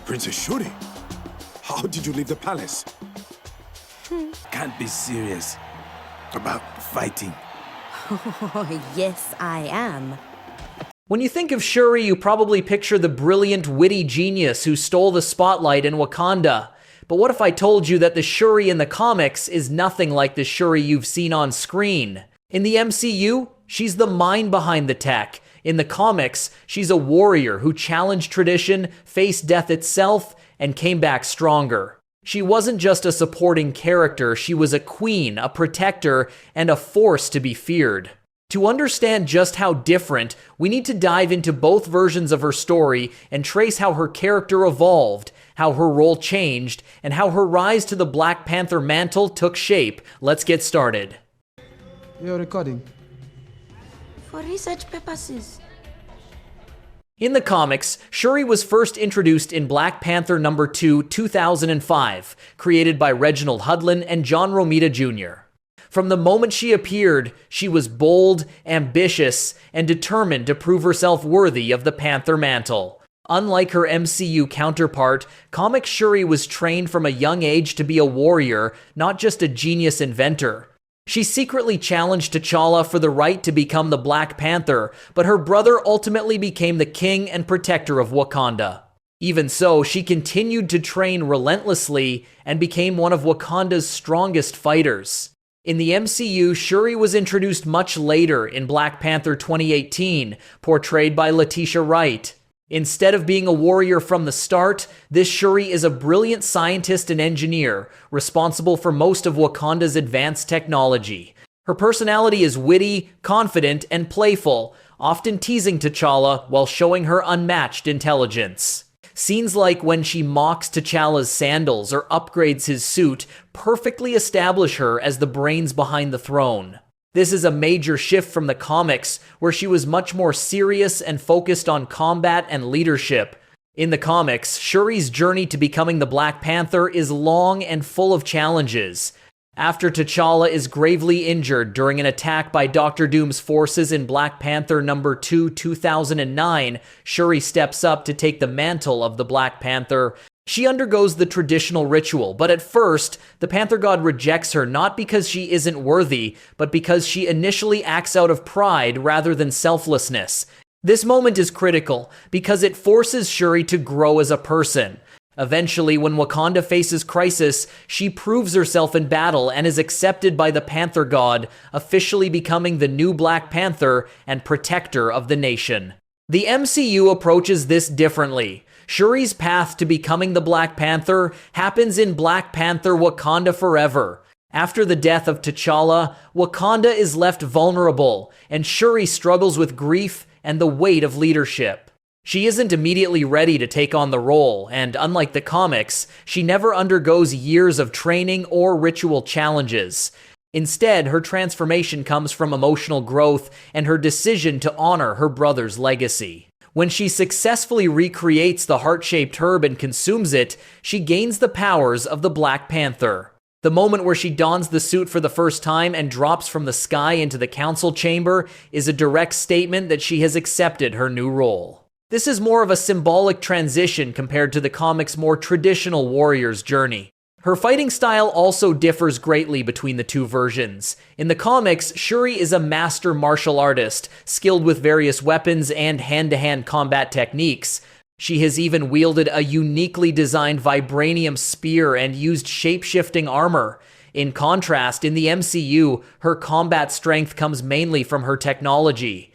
Princess Shuri, how did you leave the palace? Can't be serious about fighting. Oh, yes, I am. When you think of Shuri, you probably picture the brilliant, witty genius who stole the spotlight in Wakanda. But what if I told you that the Shuri in the comics is nothing like the Shuri you've seen on screen? In the MCU, she's the mind behind the tech. In the comics, she's a warrior who challenged tradition, faced death itself, and came back stronger. She wasn't just a supporting character, she was a queen, a protector, and a force to be feared. To understand just how different, we need to dive into both versions of her story and trace how her character evolved, how her role changed, and how her rise to the Black Panther mantle took shape. Let's get started. You're recording. For research purposes. In the comics, Shuri was first introduced in Black Panther number 2, 2005, created by Reginald Hudlin and John Romita Jr. From the moment she appeared, she was bold, ambitious, and determined to prove herself worthy of the Panther mantle. Unlike her MCU counterpart, comic Shuri was trained from a young age to be a warrior, not just a genius inventor. She secretly challenged T'Challa for the right to become the Black Panther, but her brother ultimately became the king and protector of Wakanda. Even so, she continued to train relentlessly and became one of Wakanda's strongest fighters. In the MCU, Shuri was introduced much later in Black Panther 2018, portrayed by Letitia Wright. Instead of being a warrior from the start, this Shuri is a brilliant scientist and engineer, responsible for most of Wakanda's advanced technology. Her personality is witty, confident, and playful, often teasing T'Challa while showing her unmatched intelligence. Scenes like when she mocks T'Challa's sandals or upgrades his suit perfectly establish her as the brains behind the throne. This is a major shift from the comics, where she was much more serious and focused on combat and leadership. In the comics, Shuri's journey to becoming the Black Panther is long and full of challenges. After T'Challa is gravely injured during an attack by Doctor Doom's forces in Black Panther number 2, 2009, Shuri steps up to take the mantle of the Black Panther. She undergoes the traditional ritual, but at first, the Panther God rejects her not because she isn't worthy, but because she initially acts out of pride rather than selflessness. This moment is critical because it forces Shuri to grow as a person. Eventually, when Wakanda faces crisis, she proves herself in battle and is accepted by the Panther God, officially becoming the new Black Panther and protector of the nation. The MCU approaches this differently. Shuri's path to becoming the Black Panther happens in Black Panther Wakanda Forever. After the death of T'Challa, Wakanda is left vulnerable, and Shuri struggles with grief and the weight of leadership. She isn't immediately ready to take on the role, and unlike the comics, she never undergoes years of training or ritual challenges. Instead, her transformation comes from emotional growth and her decision to honor her brother's legacy. When she successfully recreates the heart-shaped herb and consumes it, she gains the powers of the Black Panther. The moment where she dons the suit for the first time and drops from the sky into the council chamber is a direct statement that she has accepted her new role. This is more of a symbolic transition compared to the comic's more traditional warrior's journey. Her fighting style also differs greatly between the two versions. In the comics, Shuri is a master martial artist, skilled with various weapons and hand-to-hand combat techniques. She has even wielded a uniquely designed vibranium spear and used shape-shifting armor. In contrast, in the MCU, her combat strength comes mainly from her technology.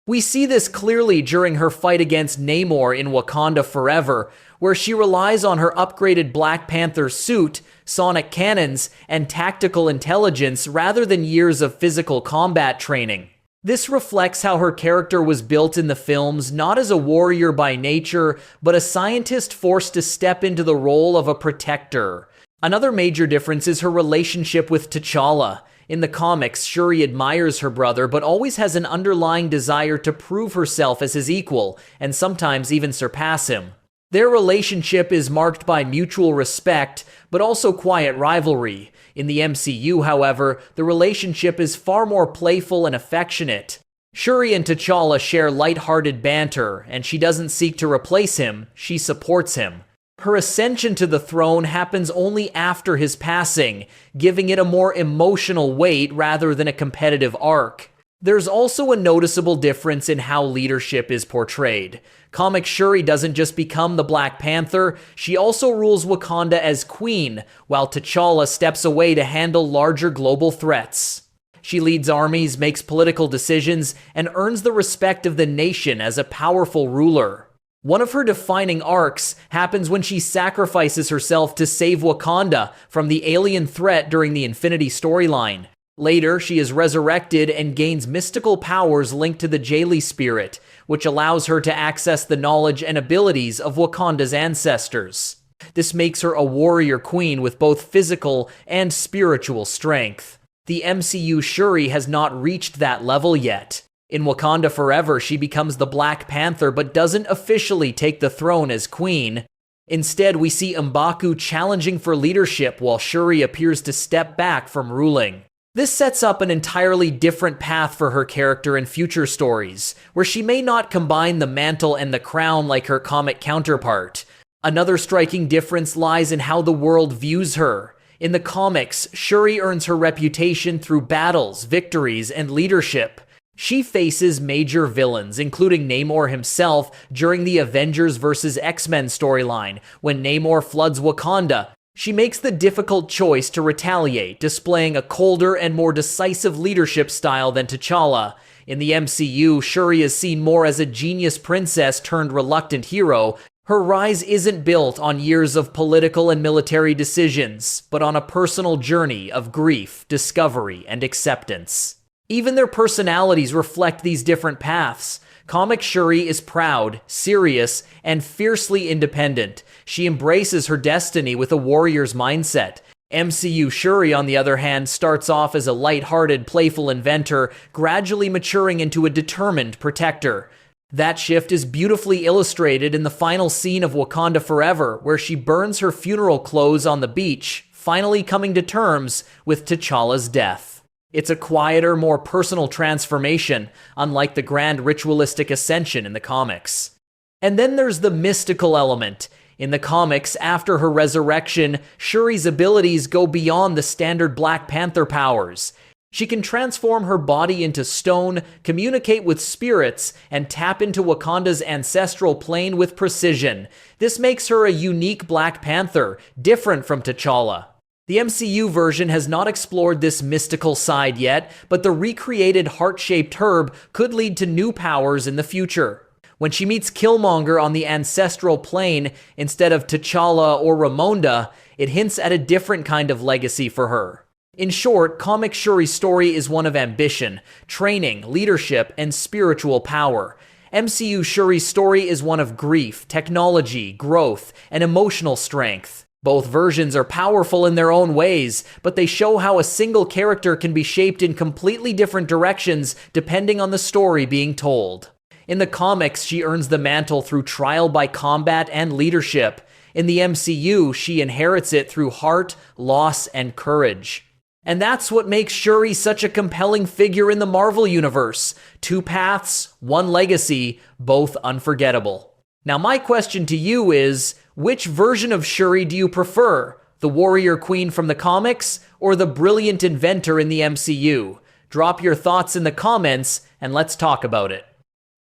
We see this clearly during her fight against Namor in Wakanda Forever, where she relies on her upgraded Black Panther suit, sonic cannons, and tactical intelligence rather than years of physical combat training. This reflects how her character was built in the films, not as a warrior by nature, but a scientist forced to step into the role of a protector. Another major difference is her relationship with T'Challa. In the comics, Shuri admires her brother, but always has an underlying desire to prove herself as his equal, and sometimes even surpass him. Their relationship is marked by mutual respect, but also quiet rivalry. In the MCU, however, the relationship is far more playful and affectionate. Shuri and T'Challa share light-hearted banter, and she doesn't seek to replace him, she supports him. Her ascension to the throne happens only after his passing, giving it a more emotional weight rather than a competitive arc. There's also a noticeable difference in how leadership is portrayed. Comic Shuri doesn't just become the Black Panther, she also rules Wakanda as queen, while T'Challa steps away to handle larger global threats. She leads armies, makes political decisions, and earns the respect of the nation as a powerful ruler. One of her defining arcs happens when she sacrifices herself to save Wakanda from the alien threat during the Infinity storyline. Later, she is resurrected and gains mystical powers linked to the Jali spirit, which allows her to access the knowledge and abilities of Wakanda's ancestors. This makes her a warrior queen with both physical and spiritual strength. The MCU Shuri has not reached that level yet. In Wakanda Forever, she becomes the Black Panther but doesn't officially take the throne as queen. Instead, we see M'Baku challenging for leadership while Shuri appears to step back from ruling. This sets up an entirely different path for her character in future stories, where she may not combine the mantle and the crown like her comic counterpart. Another striking difference lies in how the world views her. In the comics, Shuri earns her reputation through battles, victories, and leadership. She faces major villains, including Namor himself, during the Avengers vs. X-Men storyline, when Namor floods Wakanda. She makes the difficult choice to retaliate, displaying a colder and more decisive leadership style than T'Challa. In the MCU, Shuri is seen more as a genius princess turned reluctant hero. Her rise isn't built on years of political and military decisions, but on a personal journey of grief, discovery, and acceptance. Even their personalities reflect these different paths. Comic Shuri is proud, serious, and fiercely independent. She embraces her destiny with a warrior's mindset. MCU Shuri, on the other hand, starts off as a light-hearted, playful inventor, gradually maturing into a determined protector. That shift is beautifully illustrated in the final scene of Wakanda Forever, where she burns her funeral clothes on the beach, finally coming to terms with T'Challa's death. It's a quieter, more personal transformation, unlike the grand ritualistic ascension in the comics. And then there's the mystical element. In the comics, after her resurrection, Shuri's abilities go beyond the standard Black Panther powers. She can transform her body into stone, communicate with spirits, and tap into Wakanda's ancestral plane with precision. This makes her a unique Black Panther, different from T'Challa. The MCU version has not explored this mystical side yet, but the recreated heart-shaped herb could lead to new powers in the future. When she meets Killmonger on the ancestral plane instead of T'Challa or Ramonda, it hints at a different kind of legacy for her. In short, Comic Shuri's story is one of ambition, training, leadership, and spiritual power. MCU Shuri's story is one of grief, technology, growth, and emotional strength. Both versions are powerful in their own ways, but they show how a single character can be shaped in completely different directions depending on the story being told. In the comics, she earns the mantle through trial by combat and leadership. In the MCU, she inherits it through heart, loss, and courage. And that's what makes Shuri such a compelling figure in the Marvel Universe. Two paths, one legacy, both unforgettable. Now my question to you is, which version of Shuri do you prefer? The warrior queen from the comics or the brilliant inventor in the MCU? Drop your thoughts in the comments and let's talk about it.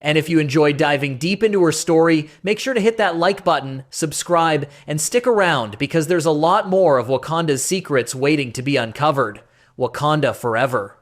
And if you enjoyed diving deep into her story, make sure to hit that like button, subscribe, and stick around because there's a lot more of Wakanda's secrets waiting to be uncovered. Wakanda Forever.